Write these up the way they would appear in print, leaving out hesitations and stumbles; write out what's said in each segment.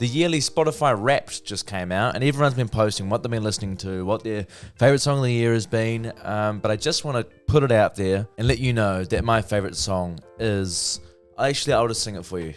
The yearly Spotify Wrapped just came out, and everyone's been posting what they've been listening to, what their favourite song of the year has been, but I just want to put it out there and let you know that my favourite song is... Actually, I'll just sing it for you.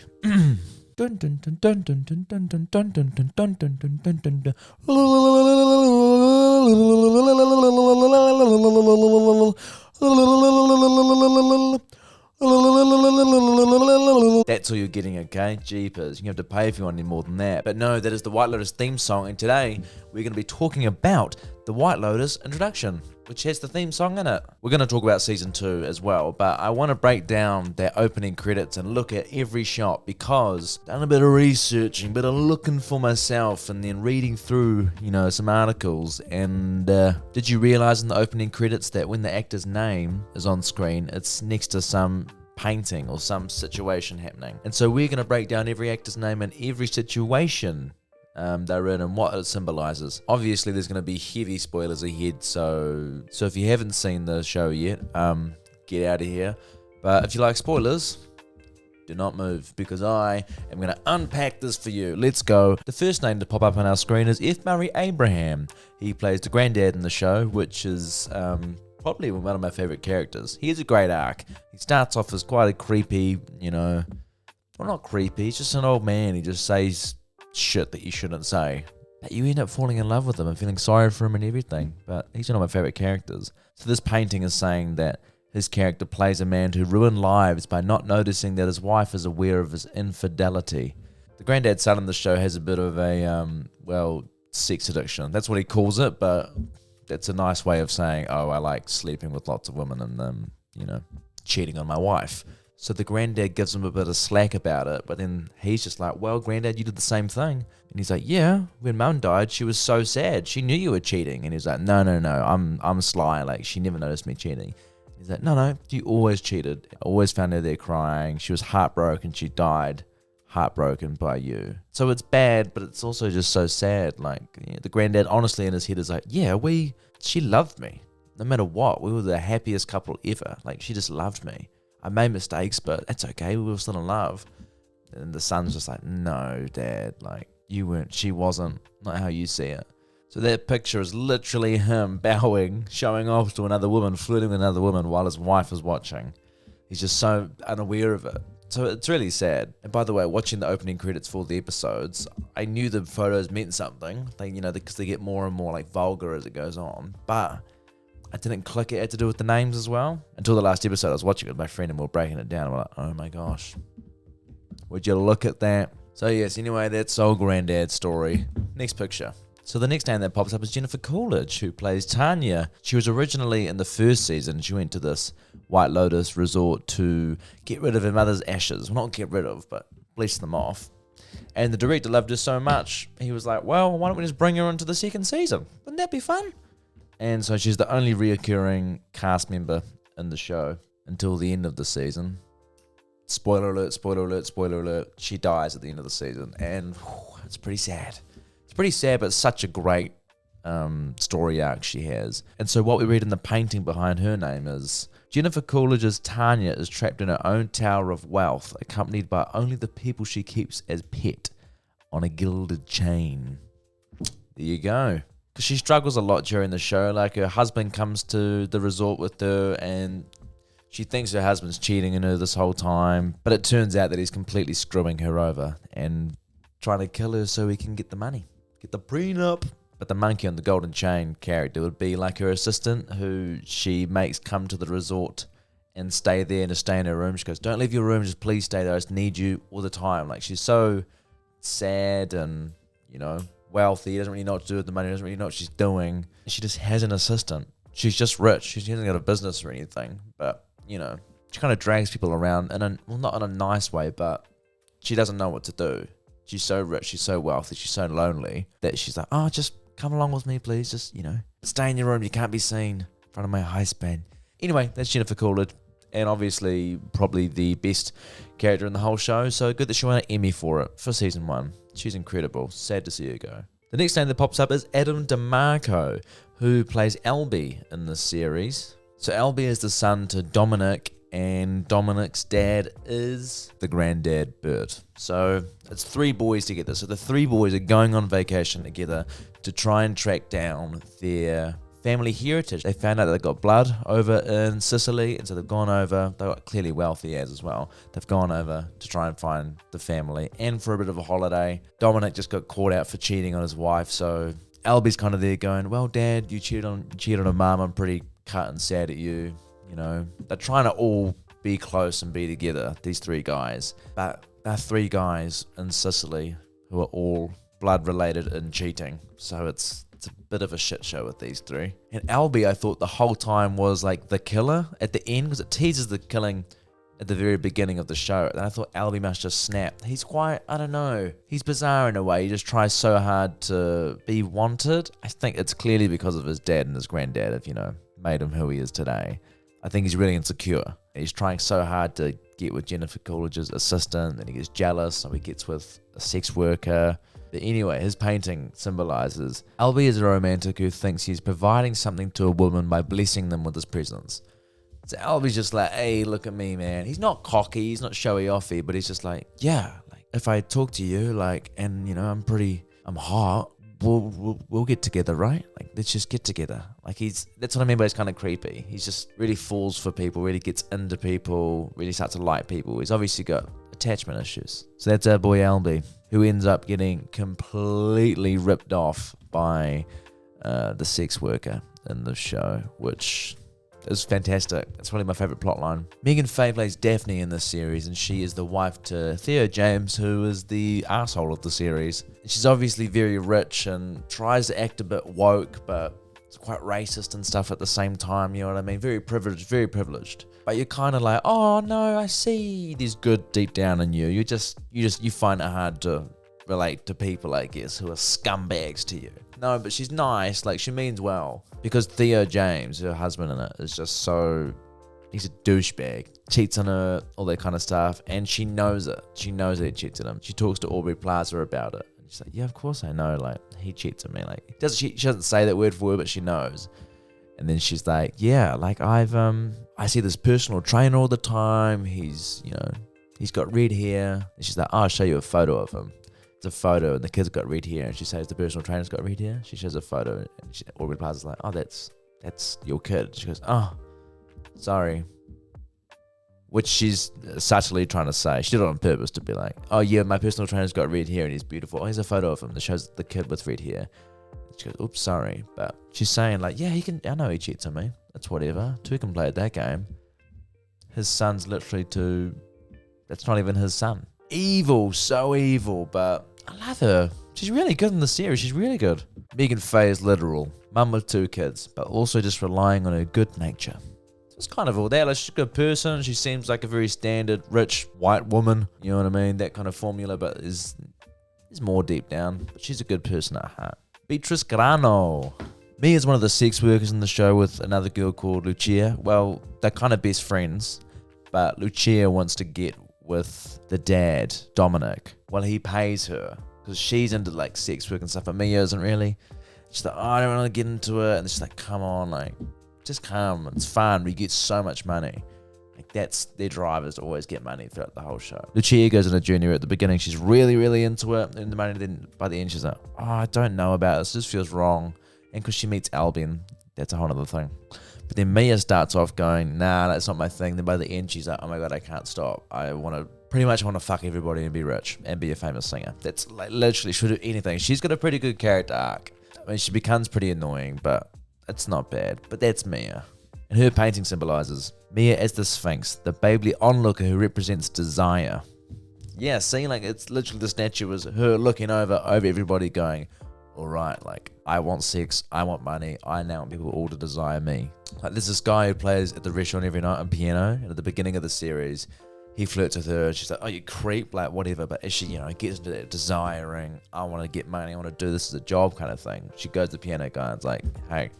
That's all you're getting, okay? Jeepers. You have to pay if you want any more than that. But no, that is the White Lotus theme song, and today we're going to be talking about the White Lotus introduction, which has the theme song in it. We're going to talk about season 2 as well, but I want to break down their opening credits and look at every shot because I've done a bit of researching, a bit of looking for myself, and then reading through, some articles. And did you realize in the opening credits that when the actor's name is on screen, it's next to some painting or some situation happening? And so we're going to break down every actor's name and every situation they're in and what it symbolizes. Obviously, there's going to be heavy spoilers ahead, so if you haven't seen the show yet, get out of here. But if you like spoilers, do not move, because I am going to unpack this for you. Let's go. The first name to pop up on our screen is F. Murray Abraham. He plays the granddad in the show, which is probably one of my favorite characters. He has a great arc. He starts off as quite a creepy, well, not creepy, he's just an old man. He just says shit that you shouldn't say. But you end up falling in love with him and feeling sorry for him and everything. But he's one of my favorite characters. So this painting is saying that his character plays a man who ruined lives by not noticing that his wife is aware of his infidelity. The granddad son in the show has a bit of a, sex addiction. That's what he calls it, but that's a nice way of saying, oh, I like sleeping with lots of women and, cheating on my wife. So the granddad gives him a bit of slack about it, but then he's just like, well, granddad, you did the same thing. And he's like, yeah, when mum died, she was so sad. She knew you were cheating. And he's like, no, I'm sly. Like, she never noticed me cheating. He's like, no, you always cheated. I always found her there crying. She was heartbroken. She died heartbroken by you. So it's bad, but it's also just so sad. Like, the granddad honestly in his head is like, yeah, she loved me. No matter what, we were the happiest couple ever. Like, she just loved me. I made mistakes, but that's okay. We were still in love. And the son's just like, no, Dad, like, she wasn't, not how you see it. So that picture is literally him bowing, showing off to another woman, flirting with another woman while his wife is watching. He's just so unaware of it. So it's really sad. And by the way, watching the opening credits for the episodes, I knew the photos meant something, because they get more and more like vulgar as it goes on. But I didn't click it had to do with the names as well. Until the last episode, I was watching it with my friend and we were breaking it down. We're like, oh my gosh, would you look at that? So yes, anyway, that's old granddad's story. Next picture. So the next name that pops up is Jennifer Coolidge, who plays Tanya. She was originally in the first season. She went to this White Lotus resort to get rid of her mother's ashes. Well, not get rid of, but bleach them off. And the director loved her so much, he was like, well, why don't we just bring her into the second season? Wouldn't that be fun? And so she's the only reoccurring cast member in the show until the end of the season. Spoiler alert, spoiler alert, spoiler alert. She dies at the end of the season. And it's pretty sad. It's pretty sad, but such a great story arc she has. And so what we read in the painting behind her name is, Jennifer Coolidge's Tanya is trapped in her own tower of wealth, accompanied by only the people she keeps as pet on a gilded chain. There you go. Because she struggles a lot during the show. Like, her husband comes to the resort with her and she thinks her husband's cheating on her this whole time. But it turns out that he's completely screwing her over and trying to kill her so he can get the money. Get the prenup. But the monkey on the golden chain character would be like her assistant, who she makes come to the resort and stay there and to stay in her room. She goes, don't leave your room, just please stay there. I just need you all the time. Like, she's so sad and, wealthy, doesn't really know what to do with the money, doesn't really know what she's doing. She just has an assistant. She's just rich. She hasn't got a business or anything. But, she kind of drags people around not in a nice way, but she doesn't know what to do. She's so rich, she's so wealthy, she's so lonely that she's like, oh, just come along with me, please. Just, stay in your room. You can't be seen in front of my high span. Anyway, that's Jennifer Coolidge. And obviously, probably the best character in the whole show. So good that she won an Emmy for it for season 1. She's incredible. Sad to see her go. The next name that pops up is Adam DeMarco, who plays Albie in this series. So Albie is the son to Dominic and Dominic's dad is the granddad, Bert. So it's 3 boys together. So the 3 boys are going on vacation together to try and track down their family heritage. They found out that they got blood over in Sicily, and so they've gone over. They got clearly wealthy as well. They've gone over to try and find the family and for a bit of a holiday. Dominic just got caught out for cheating on his wife, so Albie's kind of there going, well, Dad, you cheated on Mum. I'm pretty cut and sad at you. You know, they're trying to all be close and be together, these 3 guys. But they're 3 guys in Sicily who are all blood related and cheating. So it's a bit of a shit show with these 3. And Albie, I thought the whole time was like the killer at the end, because it teases the killing at the very beginning of the show. And I thought Albie must just snap. He's quite, I don't know, he's bizarre in a way. He just tries so hard to be wanted. I think it's clearly because of his dad and his granddad have, made him who he is today. I think he's really insecure. He's trying so hard to get with Jennifer Coolidge's assistant, and he gets jealous, so he gets with a sex worker. But anyway, his painting symbolizes Albie is a romantic who thinks he's providing something to a woman by blessing them with his presence. So Albie's just like, hey, look at me, man. He's not cocky, he's not showy-offy, but he's just like, yeah, like if I talk to you, like, and I'm hot, we'll get together, right? Like, let's just get together. Like, that's what I mean by he's kind of creepy. He's just really falls for people, really gets into people, really starts to like people. He's obviously got attachment issues. So that's our boy Albie, who ends up getting completely ripped off by the sex worker in the show, which is fantastic. It's probably my favourite plotline. Megan Faye plays Daphne in this series, and she is the wife to Theo James, who is the arsehole of the series. She's obviously very rich and tries to act a bit woke, but it's quite racist and stuff at the same time, you know what I mean? Very privileged, very privileged. But you're kind of like, oh no, I see there's good deep down in you. You find it hard to relate to people, I guess, who are scumbags to you. No, but she's nice, like she means well. Because Theo James, her husband in it, is just so, he's a douchebag. Cheats on her, all that kind of stuff, and she knows it. She knows that he cheats on him. She talks to Aubrey Plaza about it. And she's like, yeah, of course I know, like, he cheats on me. Like, she doesn't say that word for word, but she knows. And then she's like, yeah, like I see this personal trainer all the time. He's got red hair. And she's like, oh, I'll show you a photo of him. It's a photo, and the kid's got red hair, and she says the personal trainer's got red hair. She shows a photo, and Aubrey Plaza's like, oh, that's your kid. She goes, oh, sorry. Which she's subtly trying to say. She did it on purpose to be like, oh yeah, my personal trainer's got red hair and he's beautiful. Oh, here's a photo of him that shows the kid with red hair. She goes, oops, sorry. But she's saying like, yeah, I know he cheats on me. That's whatever. 2 can play at that game. His son's literally 2. That's not even his son. Evil, so evil, but I love her. She's really good in the series. She's really good. Megan Faye is literal. Mum with 2 kids, but also just relying on her good nature. So it's kind of all that. Like, she's a good person. She seems like a very standard, rich, white woman. You know what I mean? That kind of formula, but is more deep down. But she's a good person at heart. Beatrice Grano. Mia is one of the sex workers in the show with another girl called Lucia. Well, they're kind of best friends, but Lucia wants to get with the dad, Dominic. Well, he pays her because she's into like sex work and stuff, but Mia isn't really. She's like, oh, I don't want to get into it. And she's like, come on, like, just come. It's fun. We get so much money. Like, that's their drive, is to always get money throughout the whole show. Lucia goes on a journey at the beginning. She's really, really into it. And the money, then by the end, she's like, oh, I don't know about this. This feels wrong. And because she meets Albie, and that's a whole other thing. But then Mia starts off going, nah, that's not my thing. Then by the end, she's like, oh my God, I can't stop. I pretty much want to fuck everybody and be rich and be a famous singer. That's like literally, she'll do anything. She's got a pretty good character arc. I mean, she becomes pretty annoying, but it's not bad. But that's Mia. And her painting symbolizes Mia as the Sphinx, the baby onlooker who represents desire. Yeah, see, like, it's literally the statue is her looking over everybody going, all right, like, I want sex, I want money, I now want people all to desire me. Like, there's this guy who plays at the restaurant every night on piano, and at the beginning of the series, he flirts with her, and she's like, oh, you creep, like, whatever, but as she, gets into that desiring, I want to get money, I want to do this as a job kind of thing, she goes to the piano guy and it's like, hey,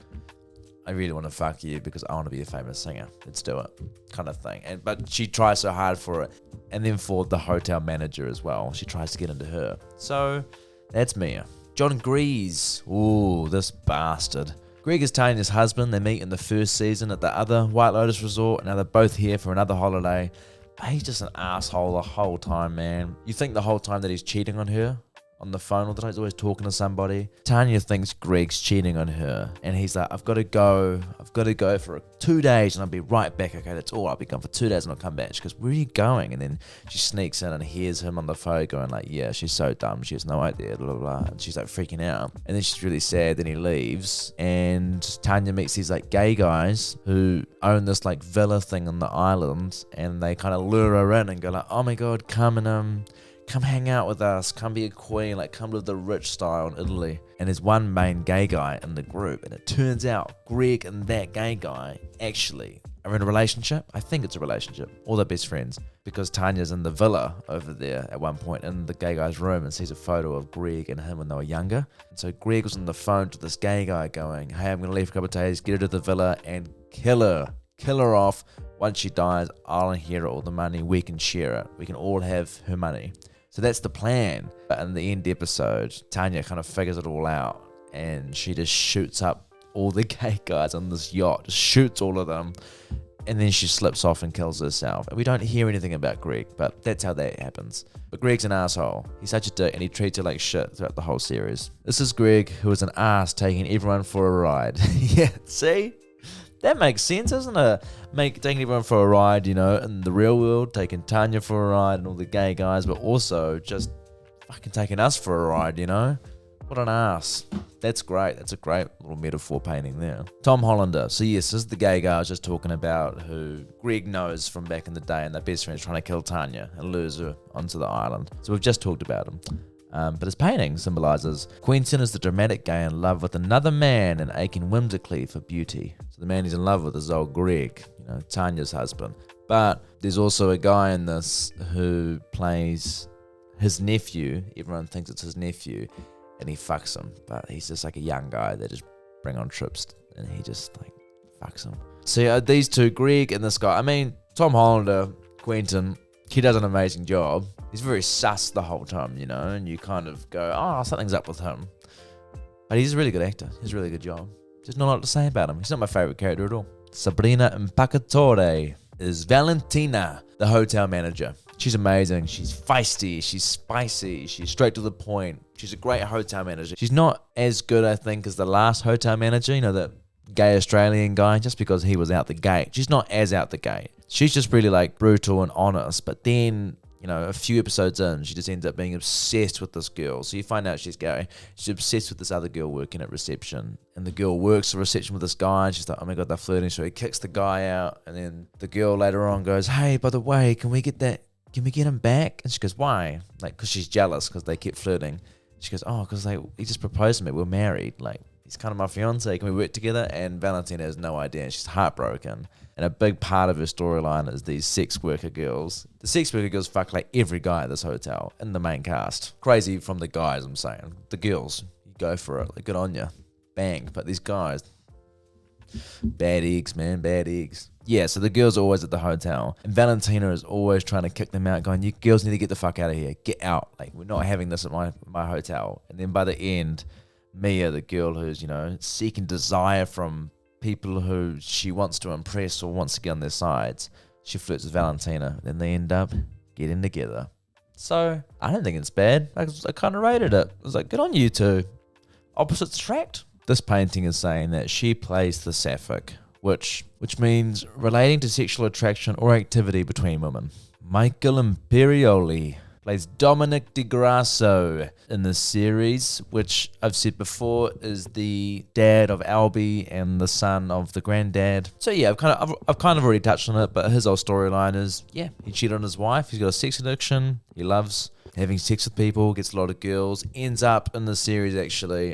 I really want to fuck you because I want to be a famous singer. Let's do it, kind of thing. But she tries so hard for it. And then for the hotel manager as well, she tries to get into her. So that's Mia. John Grease. Ooh, this bastard. Greg is Tanya's husband. They meet in the first season at the other White Lotus resort, and now they're both here for another holiday. But he's just an asshole the whole time, man. You think the whole time that he's cheating on her on the phone all the time, he's always talking to somebody. Tanya thinks Greg's cheating on her, and he's like, I've got to go for 2 days and I'll be right back. Okay, that's all. I'll be gone for 2 days and I'll come back. She goes, where are you going? And then she sneaks in and hears him on the phone going like, yeah, she's so dumb, she has no idea, blah, blah, blah. And she's like freaking out, and then she's really sad. Then he leaves, and Tanya meets these like gay guys who own this like villa thing on the island, and they kind of lure her in and go like, oh my god, come hang out with us, come be a queen, like come live the rich style in Italy. And there's one main gay guy in the group, and it turns out Greg and that gay guy actually are in a relationship. I think it's a relationship, or they're best friends, because Tanya's in the villa over there at one point in the gay guy's room and sees a photo of Greg and him when they were younger. And so Greg was on the phone to this gay guy going, hey, I'm going to leave for a couple of days, get her to the villa and kill her off. Once she dies, I'll inherit all the money, we can share it, we can all have her money. So that's the plan. But in the end episode, Tanya kind of figures it all out, and she just shoots up all the gay guys on this yacht, just shoots all of them, and then she slips off and kills herself. And we don't hear anything about Greg, but that's how that happens. But Greg's an asshole. He's such a dick, and he treats her like shit throughout the whole series. This is Greg, who is an ass taking everyone for a ride. Yeah, see? That makes sense, doesn't it? Taking everyone for a ride, in the real world, taking Tanya for a ride and all the gay guys, but also just fucking taking us for a ride, What an ass. That's great. That's a great little metaphor painting there. Tom Hollander. So yes, this is the gay guy I was just talking about, who Greg knows from back in the day, and their best friend's trying to kill Tanya and lures her onto the island. So we've just talked about him. But his painting symbolizes Quentin is the dramatic guy in love with another man and aching whimsically for beauty. So the man he's in love with is old Greg, Tanya's husband. But there's also a guy in this who plays his nephew. Everyone thinks it's his nephew, and he fucks him. But he's just like a young guy they just bring on trips, and he just like fucks him. So yeah, these two, Greg and this guy. I mean, Tom Hollander, Quentin, he does an amazing job. He's very sus the whole time, and you kind of go, oh, something's up with him. But he's a really good actor. He's a really good job. Just not a lot to say about him. He's not my favourite character at all. Sabrina Impacatore is Valentina, the hotel manager. She's amazing. She's feisty. She's spicy. She's straight to the point. She's a great hotel manager. She's not as good, I think, as the last hotel manager, that gay Australian guy, just because he was out the gate. She's not as out the gate. She's just really like brutal and honest, but then a few episodes in, she just ends up being obsessed with this girl. So you find out she's gay. She's obsessed with this other girl working at reception. And the girl works at reception with this guy, and she's like, oh my god, they're flirting. So he kicks the guy out. And then the girl later on goes, hey, by the way, can we get him back? And she goes, why? Like, because she's jealous because they kept flirting. She goes, oh, because he just proposed to me. We're married. Like, he's kind of my fiance. Can we work together? And Valentina has no idea. She's heartbroken. And a big part of her storyline is these sex worker girls. The sex worker girls fuck like every guy at this hotel in the main cast. Crazy from the guys, I'm saying. The girls, you go for it. Like, good on you. Bang. But these guys, bad eggs, man. Bad eggs. Yeah, so the girls are always at the hotel. And Valentina is always trying to kick them out, going, you girls need to get the fuck out of here. Get out. Like, we're not having this at my hotel. And then by the end, Mia, the girl who's, seeking desire from people who she wants to impress or wants to get on their sides, she flirts with Valentina. Then they end up getting together. So, I don't think it's bad. I kind of rated it. I was like, good on you two. Opposites attract. This painting is saying that she plays the sapphic, which means relating to sexual attraction or activity between women. Michael Imperioli plays Dominic Di Grasso in this series, which I've said before is the dad of Albie and the son of the granddad. So yeah, I've kind of already touched on it, but his whole storyline is, yeah, he cheated on his wife. He's got a sex addiction. He loves having sex with people, gets a lot of girls, ends up in the series actually,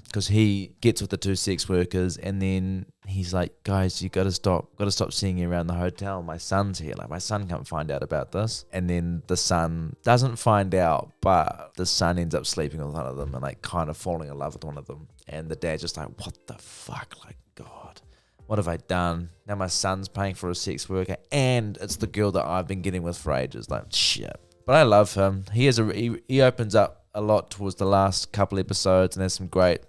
because he gets with the two sex workers, and then he's like, guys, you gotta stop seeing me around the hotel. My son's here. Like, my son can't find out about this. And then the son doesn't find out, but the son ends up sleeping with one of them and like kind of falling in love with one of them. And the dad's just like, what the fuck? Like, God, what have I done? Now my son's paying for a sex worker, and it's the girl that I've been getting with for ages. Like, shit. But I love him. He opens up a lot towards the last couple episodes, and there's some great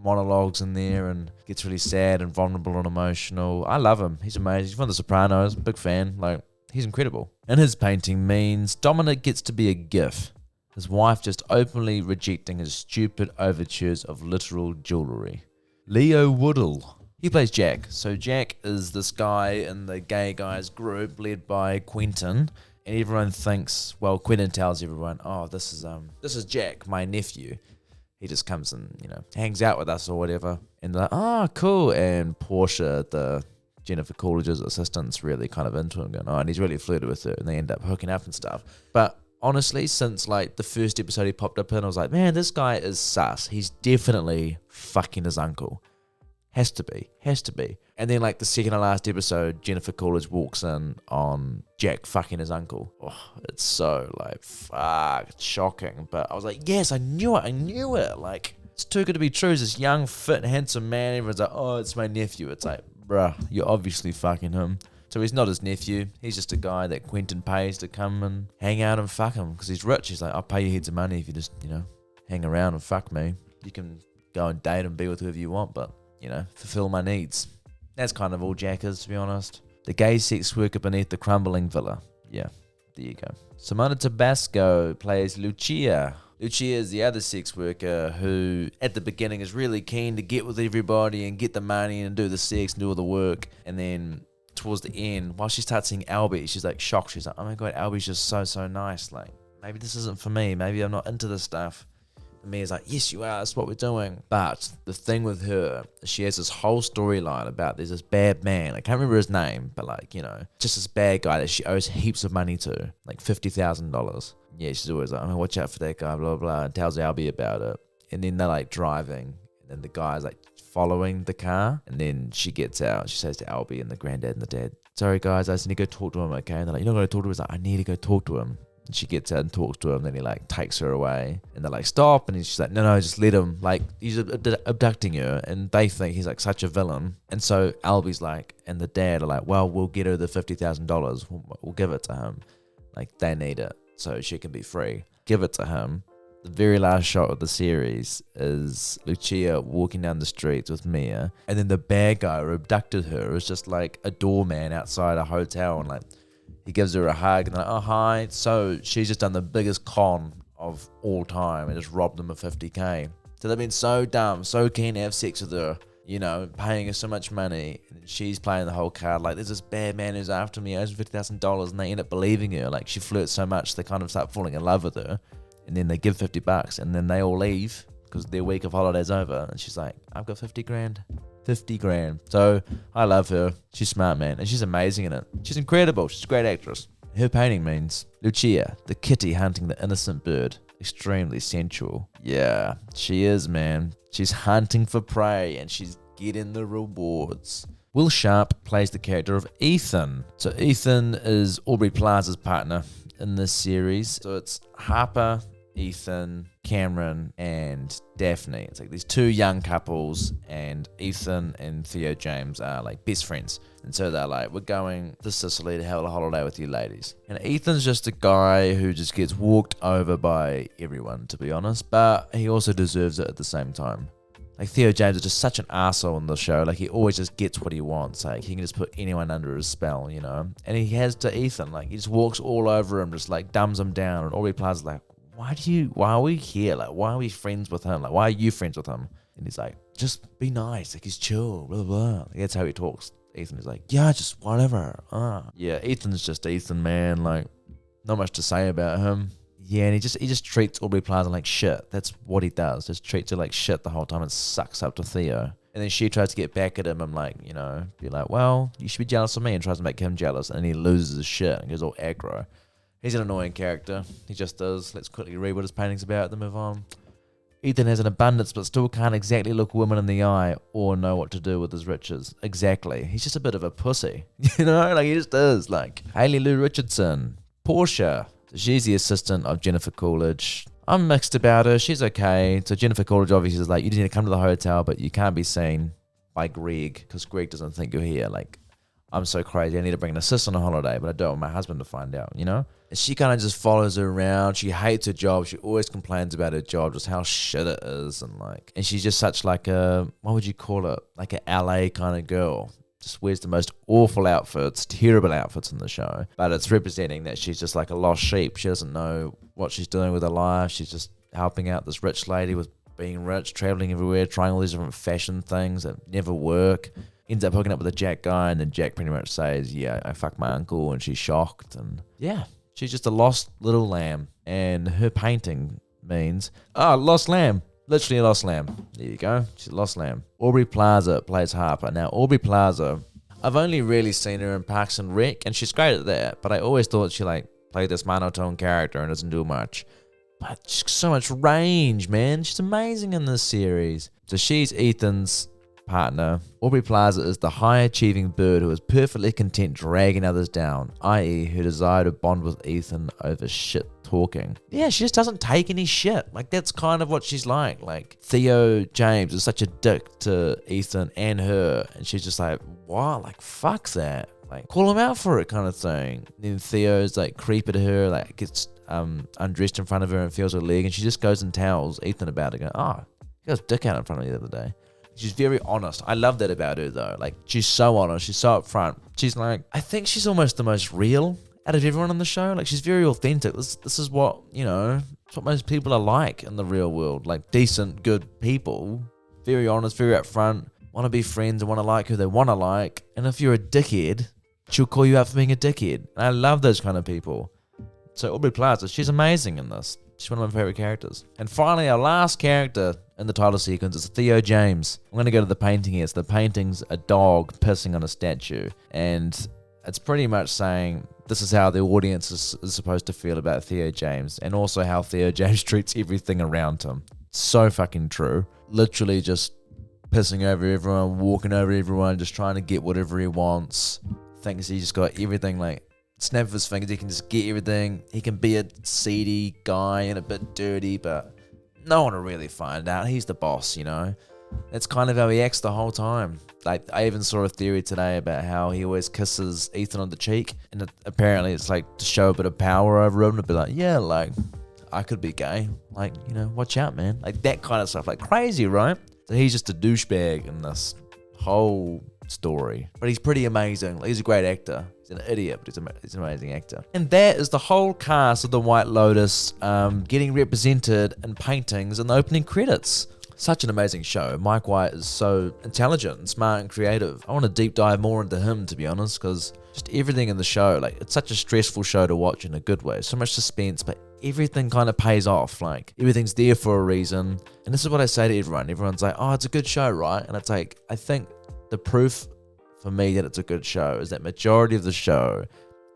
monologues in there and gets really sad and vulnerable and emotional. I love him. He's amazing. He's from The Sopranos. Big fan. Like, he's incredible. In his painting means Dominic gets to be a gif. His wife just openly rejecting his stupid overtures of literal jewellery. Leo Woodall. He plays Jack. So Jack is this guy in the gay guys group led by Quentin. And everyone thinks, well, Quentin tells everyone, oh, this is Jack, my nephew. He just comes and, hangs out with us or whatever. And they're like, oh, cool. And Portia, the Jennifer Coolidge's assistant's really kind of into him, going, oh, and he's really flirted with her. And they end up hooking up and stuff. But honestly, since like the first episode he popped up in, I was like, man, this guy is sus. He's definitely fucking his uncle. Has to be. And then like the second to last episode, Jennifer Coolidge walks in on Jack fucking his uncle. Oh, it's so like, fuck, it's shocking. But I was like, yes, I knew it. Like, it's too good to be true. He's this young, fit, handsome man. Everyone's like, oh, it's my nephew. It's like, bruh, you're obviously fucking him. So he's not his nephew. He's just a guy that Quentin pays to come and hang out and fuck him because he's rich. He's like, I'll pay you heaps of money if you just, hang around and fuck me. You can go and date and be with whoever you want, but, fulfill my needs. That's kind of all Jack is, to be honest. The gay sex worker beneath the crumbling villa. Yeah, there you go. Simona Tabasco plays Lucia. Lucia is the other sex worker who, at the beginning, is really keen to get with everybody and get the money and do the sex and do all the work. And then towards the end, while she starts seeing Albie, she's like shocked. She's like, oh my God, Albie's just so nice. Like, maybe this isn't for me. Maybe I'm not into this stuff. And Mia's like, yes, you are. That's what we're doing. But the thing with her, she has this whole storyline about there's this bad man. I can't remember his name, but like, just this bad guy that she owes heaps of money to, like $50,000. Yeah, she's always like, oh, watch out for that guy, blah, blah, and tells Albie about it. And then they're like driving, and then the guy's like following the car, and then she gets out. She says to Albie and the granddad and the dad, sorry guys, I just need to go talk to him, okay? And they're like, you're not going to talk to him? He's like, I need to go talk to him. And she gets out and talks to him, then he like takes her away, and they're like, stop, and she's like, no, just let him, like, he's abducting her, and they think he's like such a villain. And so Albie's like, and the dad are like, well, we'll get her the $50,000, we'll give it to him, like, they need it so she can be free. Give it to him. The very last shot of the series is Lucia walking down the streets with Mia, and then the bad guy who abducted her is just like a doorman outside a hotel, and like he gives her a hug and they're like, oh hi. So she's just done the biggest con of all time and just robbed them of $50,000. So they've been so dumb, so keen to have sex with her, paying her so much money, and she's playing the whole card like, there's this bad man who's after me, owes $50,000, and they end up believing her. Like, she flirts so much they kind of start falling in love with her. And then they give $50 and then they all leave because their week of holiday's over. And she's like, I've got $50,000. So I love her. She's smart, man. And she's amazing in it. She's incredible. She's a great actress. Her painting means Lucia, the kitty hunting the innocent bird. Extremely sensual. Yeah, she is, man. She's hunting for prey and she's getting the rewards. Will Sharp plays the character of Ethan. So Ethan is Aubrey Plaza's partner in this series. So it's Harper, Ethan, Cameron, and Daphne. It's like these two young couples, and Ethan and Theo James are like best friends. And so they're like, we're going to Sicily to have a holiday with you ladies. And Ethan's just a guy who just gets walked over by everyone, to be honest, but he also deserves it at the same time. Like, Theo James is just such an arsehole in the show. Like, he always just gets what he wants. Like, he can just put anyone under his spell, And he has to Ethan. Like, he just walks all over him, just like dumbs him down. And Aubrey Plaza's like, why are we here? Like, why are we friends with him? Like, why are you friends with him? And he's like, just be nice. Like, he's chill, blah, blah, blah. Like, that's how he talks. Ethan is like, yeah, just whatever. Yeah, Ethan's just Ethan, man. Like, not much to say about him. Yeah, and he just treats Aubrey Plaza like shit. That's what he does. Just treats her like shit the whole time and sucks up to Theo. And then she tries to get back at him and like, be like, well, you should be jealous of me, and tries to make him jealous. And he loses his shit and goes all aggro. He's an annoying character. He just does. Let's quickly read what his painting's about, then move on. Ethan has an abundance but still can't exactly look women in the eye or know what to do with his riches. Exactly. He's just a bit of a pussy. Like, he just is. Like, Hayley Lou Richardson. Portia. She's the assistant of Jennifer Coolidge. I'm mixed about her. She's okay. So Jennifer Coolidge obviously is like, you need to come to the hotel, but you can't be seen by Greg because Greg doesn't think you're here. Like, I'm so crazy. I need to bring an assistant on holiday, but I don't want my husband to find out, And she kind of just follows her around. She hates her job. She always complains about her job, just how shit it is. And she's just such like a, what would you call it? Like a LA kind of girl. Just wears the most awful outfits, terrible outfits in the show. But it's representing that she's just like a lost sheep. She doesn't know what she's doing with her life. She's just helping out this rich lady with being rich, traveling everywhere, trying all these different fashion things that never work. Ends up hooking up with a Jack guy, and then Jack pretty much says, yeah, I fucked my uncle, and she's shocked. And yeah, she's just a lost little lamb. And her painting means, lost lamb. Literally a lost lamb. There you go. She's a lost lamb. Aubrey Plaza plays Harper. Now, Aubrey Plaza, I've only really seen her in Parks and Rec, and she's great at that. But I always thought she played this monotone character and doesn't do much. But she's so much range, man. She's amazing in this series. So she's Ethan's partner. Aubrey Plaza is the high-achieving bird who is perfectly content dragging others down, i.e. her desire to bond with Ethan over shit talking. Yeah, she just doesn't take any shit. That's kind of what she's like. Theo James is such a dick to Ethan and her, and she's just like, wow, fuck that. Call him out for it kind of thing. And then Theo's creepy to her, gets undressed in front of her and feels her leg, and she just goes and tells Ethan about it, going, he got his dick out in front of me the other day. She's very honest. I love that about her though. She's so honest. She's so upfront. She's I think she's almost the most real out of everyone on the show. She's very authentic. This is what, it's what most people are like in the real world. Decent, good people. Very honest, very upfront. Want to be friends and want to like who they want to like. And if you're a dickhead, she'll call you out for being a dickhead. And I love those kind of people. So Aubrey Plaza, she's amazing in this. She's one of my favorite characters. And finally, our last character in the title sequence is Theo James. I'm going to go to the painting here. So the painting's a dog pissing on a statue. And it's pretty much saying this is how the audience is supposed to feel about Theo James. And also how Theo James treats everything around him. So fucking true. Literally just pissing over everyone, walking over everyone, just trying to get whatever he wants. Thinks he just got everything snap of his fingers, he can just get everything. He can be a seedy guy and a bit dirty, but no one will really find out. He's the boss, That's kind of how he acts the whole time. I even saw a theory today about how he always kisses Ethan on the cheek, and apparently it's to show a bit of power over him, to be I could be gay. Watch out, man. That kind of stuff. Crazy, right? So he's just a douchebag in this whole story. But he's pretty amazing. He's a great actor. He's an idiot, but he's an amazing actor. And that is the whole cast of The White Lotus getting represented in paintings in the opening credits. Such an amazing show. Mike White is so intelligent and smart and creative. I want to deep dive more into him, to be honest, because just everything in the show, it's such a stressful show to watch in a good way. So much suspense, but everything kind of pays off. Everything's there for a reason. And this is what I say to everyone. Everyone's like, it's a good show, right? And it's I think the proof for me that it's a good show is that majority of the show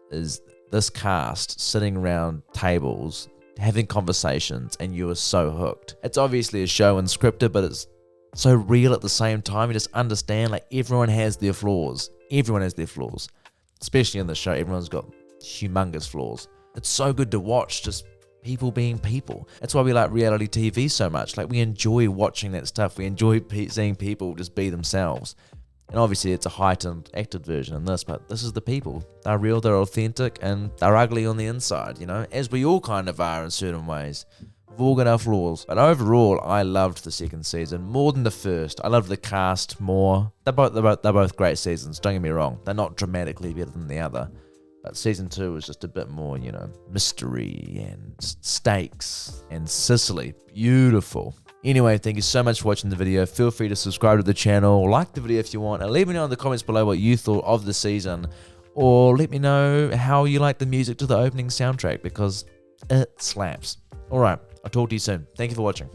is this cast sitting around tables having conversations, and you are so hooked. It's obviously a show and scripted, but it's so real at the same time. You just understand everyone has their flaws. Everyone has their flaws, especially in the show. Everyone's got humongous flaws. It's so good to watch just people being people. That's why we like reality TV so much. We enjoy watching that stuff. We enjoy seeing people just be themselves. And obviously it's a heightened acted version in this, but this is the people. They're real, they're authentic, and they're ugly on the inside, as we all kind of are in certain ways. We've all got our flaws. But overall, I loved the second season more than the first. I loved the cast more. They're both great seasons, don't get me wrong. They're not dramatically better than the other. But season 2 was just a bit more, mystery and stakes and Sicily. Beautiful. Anyway, thank you so much for watching the video. Feel free to subscribe to the channel, like the video if you want, and let me know in the comments below what you thought of the season, or let me know how you like the music to the opening soundtrack, because it slaps. Alright, I'll talk to you soon. Thank you for watching.